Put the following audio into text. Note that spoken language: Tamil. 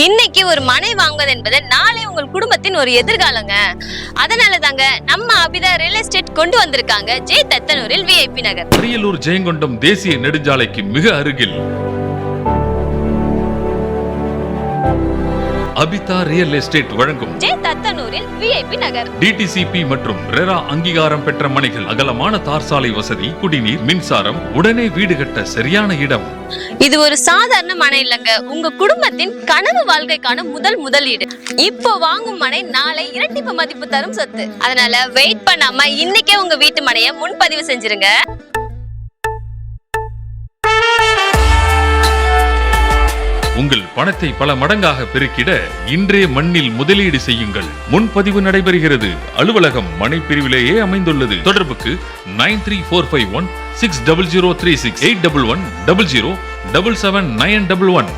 இன்னைக்கு ஒரு மனை வாங்குவது என்பது நாளை உங்கள் குடும்பத்தின் ஒரு எதிர்காலங்க. அதனால தாங்க நம்ம அபிதா ரியல் எஸ்டேட் கொண்டு வந்திருக்காங்க ஜே தத்தனூரில் VIP நகர். அரியலூர் ஜெயங்கொண்டம் தேசிய நெடுஞ்சாலைக்கு மிக அருகில் அபிதா ரியல் எஸ்டேட் வழங்கும் ஜே தத்தனூரில் VIP நகர். DTCP மற்றும் ரெரா அங்கீகாரம் பெற்ற மனைகள், அகலமான தார்சாலை வசதி, குடிநீர், மின்சாரம், உடனே வீடு கட்ட சரியான இடம். இது ஒரு சாதாரண மனை இல்லங்க, உங்க குடும்பத்தின் கனவு வாழ்க்கைக்கான முதலீடு. இப்போ வாங்கும் மனை நாளை இரட்டிப்பு மதிப்பு தரும் சொத்து. அதனால வெயிட் பண்ணாம இன்னைக்கே உங்க வீட்டு மனையை முன்பதிவு செஞ்சிருங்க. உங்கள் பணத்தை பல மடங்காக பெருக்கிட இன்றைய மண்ணில் முதலீடு செய்யுங்கள். முன்பதிவு நடைபெறுகிறது. அலுவலகம் மனை பிரிவிலேயே அமைந்துள்ளது. தொடர்புக்கு 9345160036 81100777911.